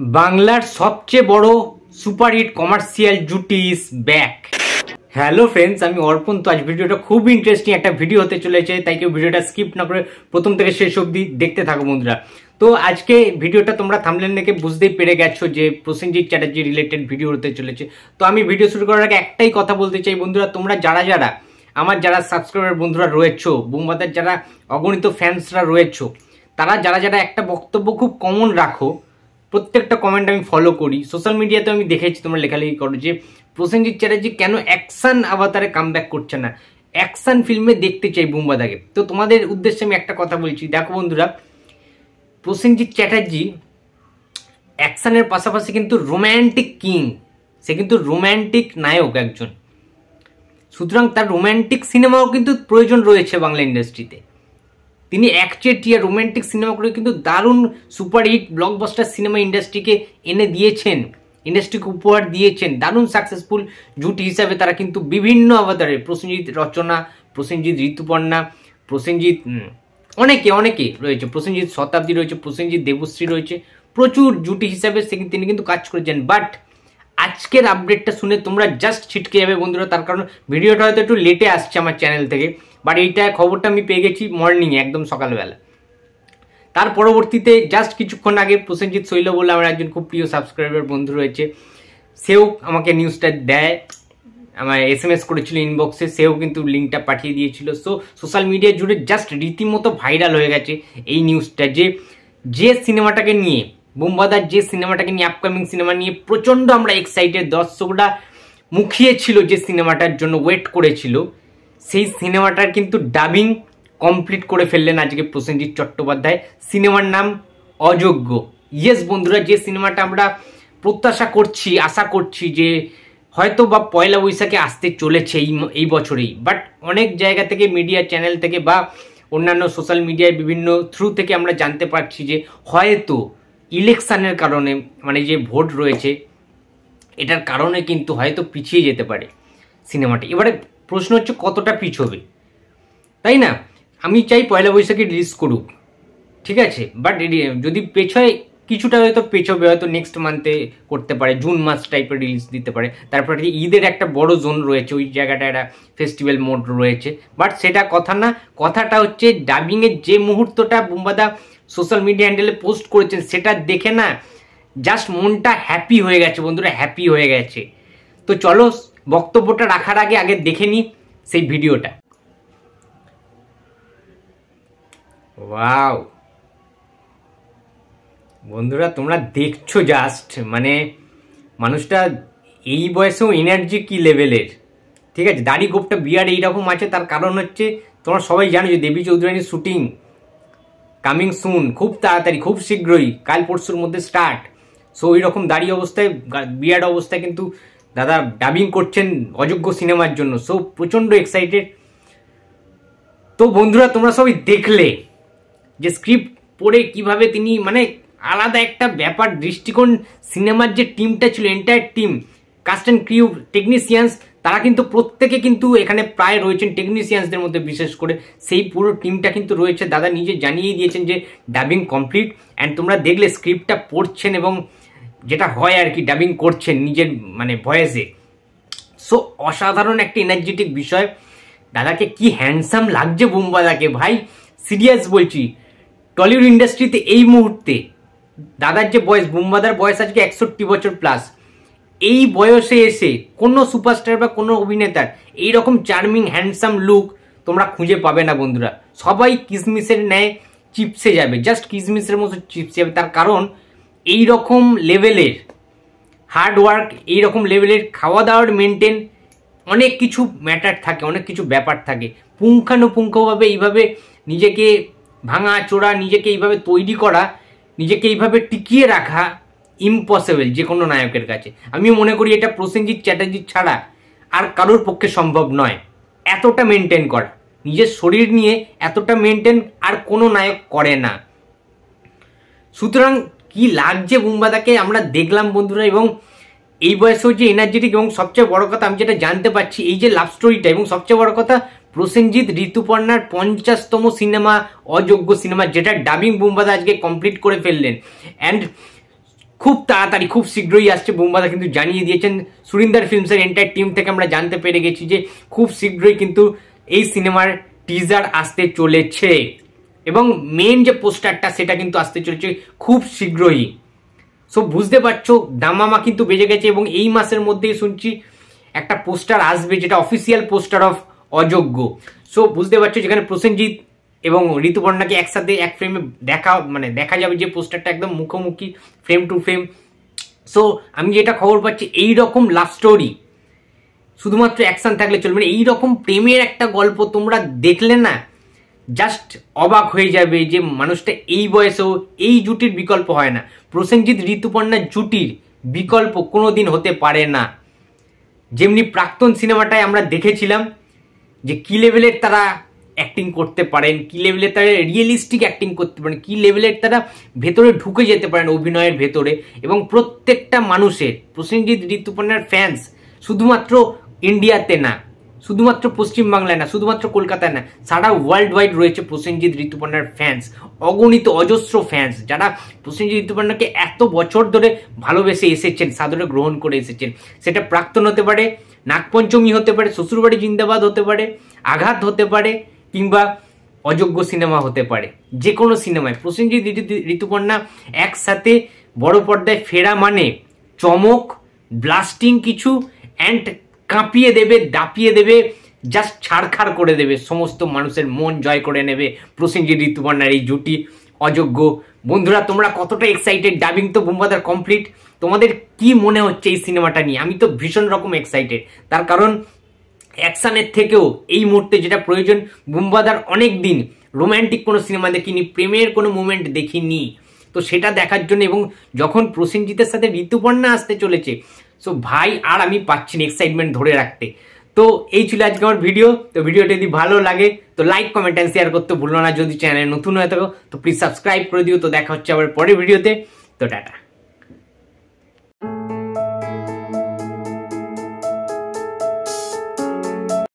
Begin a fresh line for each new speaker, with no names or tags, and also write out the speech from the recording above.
বাংলার সবচেয়ে বড় সুপারহিট কমার্শিয়াল জুটি ইজ ব্যাক। হ্যালো ফ্রেন্ডস, আমি অর্পণ। তো আজ ভিডিওটা খুব ইন্টারেস্টিং একটা ভিডিও হতে চলেছে, তাই কেউ ভিডিওটা স্কিপ না করে প্রথম থেকে শেষ অবধি দেখতে থাকো বন্ধুরা। তো আজকে ভিডিওটা তোমরা থাম্বনেল দেখে বুঝতেই পেরে গেছো যে প্রসেনজিৎ চ্যাটার্জি রিলেটেড ভিডিও হতে চলেছে। তো আমি ভিডিও শুরু করার আগে একটাই কথা বলতে চাই বন্ধুরা, তোমরা যারা আমার যারা সাবস্ক্রাইবার বন্ধুরা রয়েছো, বুমবাদার যারা অগণিত ফ্যান্সরা রয়েছো, তারা যারা একটা বক্তব্য খুব কমন রাখো, প্রত্যেকটা কমেন্ট আমি ফলো করি, সোশ্যাল মিডিয়াতে আমি দেখেছি তোমরা লেখালেখি করো যে প্রসেনজিৎ চ্যাটার্জি কেন অ্যাকশন আভাতারে কামব্যাক করছে না, অ্যাকশন ফিল্মে দেখতে চাই বুমবাদাকে। তো তোমাদের উদ্দেশ্যে আমি একটা কথা বলছি, দেখো বন্ধুরা, প্রসেনজিৎ চ্যাটার্জি অ্যাকশনের পাশাপাশি কিন্তু রোম্যান্টিক কিং, সে কিন্তু রোম্যান্টিক নায়ক একজন, সুতরাং তার রোম্যান্টিক সিনেমাও কিন্তু প্রয়োজন রয়েছে বাংলা ইন্ডাস্ট্রিতে। তিনি একচেটিয়া রোম্যান্টিক সিনেমা করে কিন্তু দারুণ সুপারহিট ব্লকবাস্টার সিনেমা ইন্ডাস্ট্রিকে এনে দিয়েছেন, ইন্ডাস্ট্রিকে উপহার দিয়েছেন। দারুণ সাকসেসফুল জুটি হিসাবে তারা কিন্তু বিভিন্ন অবতারে, প্রসেনজিৎ রচনা, প্রসেনজিৎ ঋতুপর্ণা, প্রসেনজিৎ অনেকে রয়েছে, প্রসেনজিৎ শতাব্দী রয়েছে, প্রসেনজিৎ দেবশ্রী রয়েছে, প্রচুর জুটি হিসাবে তিনি কিন্তু কাজ করেছেন। বাট আজকের আপডেটটা শুনে তোমরা জাস্ট ছিটকে যাবে বন্ধুরা, তার কারণ ভিডিওটা হয়তো একটু লেটে আসছে আমার চ্যানেল থেকে, বাট এইটা খবরটা আমি পেয়ে গেছি মর্নিংয়ে, একদম সকালবেলা। তার পরবর্তীতে জাস্ট কিছুক্ষণ আগে প্রসেনজিৎ শৈল বলে আমার একজন খুব প্রিয় সাবস্ক্রাইবার বন্ধু রয়েছে, সেও আমাকে নিউজটা দেয়, আমার SMS করেছিল ইনবক্সে, সেও কিন্তু লিঙ্কটা পাঠিয়ে দিয়েছিল। সো সোশ্যাল মিডিয়া জুড়ে জাস্ট রীতিমতো ভাইরাল হয়ে গেছে এই নিউজটা, যে সিনেমাটাকে নিয়ে, বুমবাদার যে সিনেমাটাকে নিয়ে, আপকামিং সিনেমা নিয়ে প্রচণ্ড আমরা এক্সাইটেড, দর্শকরা মুখিয়েছিল, যে সিনেমাটার জন্য ওয়েট করেছিল, সেই সিনেমাটার কিন্তু ডাবিং কমপ্লিট করে ফেললেন আজকে প্রসেনজিৎ চট্টোপাধ্যায়। সিনেমার নাম অযোগ্য। ইয়েস বন্ধুরা, যে সিনেমাটা আমরা প্রত্যাশা করছি, আশা করছি যে হয়তো বা পয়লা বৈশাখে আসতে চলেছে এই বছরেই, বাট অনেক জায়গা থেকে, মিডিয়া চ্যানেল থেকে বা অন্যান্য সোশ্যাল মিডিয়ায় বিভিন্ন থ্রু থেকে আমরা জানতে পারছি যে হয়তো ইলেকশনের কারণে, মানে যে ভোট রয়েছে এটার কারণে কিন্তু হয়তো পিছিয়ে যেতে পারে সিনেমাটি। এবারে প্রশ্ন হচ্ছে কতটা পিছবে, তাই না? আমি চাই পয়লা বৈশাখে রিলিজ করুক, ঠিক আছে, বাট যদি পেছয় কিছুটা হয়তো পেছবে, হয়তো নেক্সট মান্থে করতে পারে, জুন মাস টাইপের রিলিজ দিতে পারে। তারপরে ঈদের একটা বড় জোন রয়েছে, ওই জায়গাটা একটা ফেস্টিভ্যাল মোড রয়েছে, বাট সেটা কথা না। কথাটা হচ্ছে ডাবিংয়ের যে মুহূর্তটা বুমবাদা সোশ্যাল মিডিয়া হ্যান্ডেলে পোস্ট করেছেন, সেটা দেখে না জাস্ট মনটা হ্যাপি হয়ে গেছে বন্ধুরা, হ্যাপি হয়ে গেছে। তো চলো বক্তব্যটা রাখার আগে দেখে নিই সেই ভিডিওটা। ওয়াও বন্ধুরা, তোমরা দেখছো জাস্ট, মানে মানুষটা এই বয়সেও এনার্জি কি লেভেলের, ঠিক আছে। দাড়ি গোপটা বিয়ার এইরকম আছে, তার কারণ হচ্ছে তোমরা সবাই জানো যে দেবী চৌধুরানীর শুটিং কামিং সুন, খুব তাড়াতাড়ি, খুব শীঘ্রই, কাল পরশুর মধ্যে স্টার্ট। সো ওই রকম দাড়ি অবস্থায়, বিয়ার্ড অবস্থায় কিন্তু দাদা ডাবিং করছেন অযোগ্য সিনেমার জন্য। সো প্রচণ্ড এক্সাইটেড। তো বন্ধুরা, তোমরা সবাই দেখলে যে স্ক্রিপ্ট পড়ে কিভাবে তিনি, মানে আলাদা একটা ব্যাপার, দৃষ্টিকোণ, সিনেমার যে টিমটা ছিল, entire team, cast and crew, technicians, তারা কিন্তু প্রত্যেকে কিন্তু এখানে প্রায় রয়েছেন, টেকনিশিয়ানসদের মধ্যে বিশেষ করে সেই পুরো টিমটা কিন্তু রয়েছে। দাদা নিজে জানিয়ে দিয়েছেন যে ডাবিং কমপ্লিট, অ্যান্ড তোমরা দেখলে স্ক্রিপ্টটা পড়ছেন এবং যেটা হয় আর কি, ডাবিং করছেন নিজের মানে ভয়েসে। সো অসাধারণ একটা এনার্জেটিক বিষয়। দাদাকে কি হ্যান্ডসাম লাগছে বুমবাদাকে, ভাই সিরিয়াস বলছি। টলিউড ইন্ডাস্ট্রিতে এই মুহূর্তে দাদার যে বয়স, বুমবাদার বয়স আজকে 61 বছর প্লাস, এই বয়সে এসে কোনো সুপারস্টার বা কোনো অভিনেতার এইরকম চার্মিং হ্যান্ডসাম লুক তোমরা খুঁজে পাবে না বন্ধুরা। সবাই কিসমিসের ন্যায় চিপসে যাবে, জাস্ট কিসমিসের মতো চিপসে যাবে। তার কারণ এইরকম লেভেলের হার্ডওয়ার্ক, এইরকম লেভেলের খাওয়া দাওয়ার মেনটেন, অনেক কিছু ম্যাটার থাকে, অনেক কিছু ব্যাপার থাকে। পুঙ্খানুপুঙ্খভাবে এইভাবে নিজেকে ভাঙা চোরা, নিজেকে এইভাবে তৈরি করা, নিজেকে এইভাবে টিকিয়ে রাখা ইম্পসিবল যে কোনো নায়কের কাছে। আমি মনে করি এটা প্রসেনজিৎ চ্যাটার্জি ছাড়া আর কারোর পক্ষে সম্ভব নয়, এতটা মেনটেন করা, নিজের শরীর নিয়ে এতটা মেনটেন আর কোনো নায়ক করে না। সুতরাং কি লাগছে বুমবাদাকে আমরা দেখলাম বন্ধুরা, এবং এই বয়সেও যে এনার্জেটিক, এবং সবচেয়ে বড় কথা আমি যেটা জানতে পারছি, এই যে লাভ স্টোরিটা, এবং সবচেয়ে বড় কথা প্রসেনজিৎ ঋতুপর্ণার 50তম সিনেমা অযোগ্য সিনেমা, যেটা ডাবিং বুমবাদা আজকে কমপ্লিট করে ফেললেন। অ্যান্ড খুব তাড়াতাড়ি খুব শীঘ্রই আসছে। বুম্বাদা কিন্তু জানিয়ে দিয়েছেন, সুরিন্দার ফিল্মসের এন্টায়ার টিম থেকে আমরা জানতে পেরে গেছি যে খুব শীঘ্রই কিন্তু এই সিনেমার টিজার আসতে চলেছে এবং মেন যে পোস্টারটা সেটা কিন্তু আসতে চলেছে খুব শীঘ্রই। সো বুঝতে পারছো দামামা কিন্তু বেজে গেছে এবং এই মাসের মধ্যেই শুনছি একটা পোস্টার আসবে যেটা অফিসিয়াল পোস্টার অফ অযোগ্য। সো বুঝতে পারছো যেখানে প্রসেনজিৎ এবং ঋতুপর্ণাকে একসাথে এক ফ্রেমে দেখা যাবে, যে পোস্টারটা একদম মুখোমুখি ফ্রেম টু ফ্রেম। সো আমি যেটা খবর পাচ্ছি এইরকম লাভ স্টোরি শুধুমাত্র অ্যাকশন থাকলে চলবে না, এইরকম প্রেমের একটা গল্প তোমরা দেখলে না জাস্ট অবাক হয়ে যাবে যে মানুষটা এই বয়সেও এই জুটির বিকল্প হয় না। প্রসেনজিৎ ঋতুপর্ণার জুটির বিকল্প কোনোদিন হতে পারে না। যেমনি প্রাক্তন সিনেমাটায় আমরা দেখেছিলাম যে কি লেভেলের তারা অ্যাক্টিং করতে পারেন, কি লেভেলের তারা রিয়েলিস্টিক অ্যাক্টিং করতে পারেন, কি লেভেলের তারা ভেতরে ঢুকে যেতে পারেন অভিনয়ের ভেতরে। এবং প্রত্যেকটা মানুষের প্রসেনজিৎ ঋতুপর্ণার ফ্যান্স শুধুমাত্র ইন্ডিয়াতে না, শুধুমাত্র পশ্চিমবাংলায় না, শুধুমাত্র কলকাতায় না, সারা ওয়ার্ল্ড ওয়াইড রয়েছে প্রসেনজিৎ ঋতুপর্ণার ফ্যান্স, অগণিত অজস্র ফ্যান্স যারা প্রসেনজিৎ ঋতুপর্ণাকে এত বছর ধরে ভালোবেসে এসেছেন, সাদরে গ্রহণ করে এসেছেন। সেটা প্রাক্তন হতে পারে, নাগপঞ্চমী হতে পারে, শ্বশুরবাড়ি জিন্দাবাদ হতে পারে, আঘাত হতে পারে, কিংবা অযোগ্য সিনেমা হতে পারে। যে কোনো সিনেমায় প্রসেনজিৎ ঋতুপর্ণা একসাথে বড় পর্দায় ফেরা মানে চমক, ব্লাস্টিং কিছু, অ্যান্ড কাঁপিয়ে দেবে, দাপিয়ে দেবে, জাস্ট ছাড়খাড় করে দেবে, সমস্ত মানুষের মন জয় করে নেবে প্রসেনজিৎ ঋতুপর্ণার এই জুটি অযোগ্য। বন্ধুরা তোমরা কতটা এক্সাইটেড? ডাবিং তো বুম্বাদার কমপ্লিট, তোমাদের কি মনে হচ্ছে এই সিনেমাটা নিয়ে? আমি তো ভীষণ রকম এক্সাইটেড, তার কারণ অ্যাকশানের থেকেও এই মুহূর্তে যেটা প্রয়োজন, বুম্বাদার অনেক দিন রোম্যান্টিক কোনো সিনেমা দেখিনি, প্রেমের কোনো মুভমেন্ট দেখিনি, তো সেটা দেখার জন্য। এবং যখন প্রসেনজিতের সাথে ঋতুপর্ণা আসতে চলেছে, সো ভাই আর আমি পাচ্ছি না এক্সাইটমেন্ট ধরে রাখতে। তো এই ছিল আজকে আমার ভিডিও। তো ভিডিওটা যদি ভালো লাগে তো লাইক, কমেন্ট অ্যান্ড শেয়ার করতে ভুলো না। যদি চ্যানেলে নতুন হয়ে থাকো তো প্লিজ সাবস্ক্রাইব করে দিও। তো দেখা হচ্ছে আবার পরের ভিডিওতে। তো টাটা।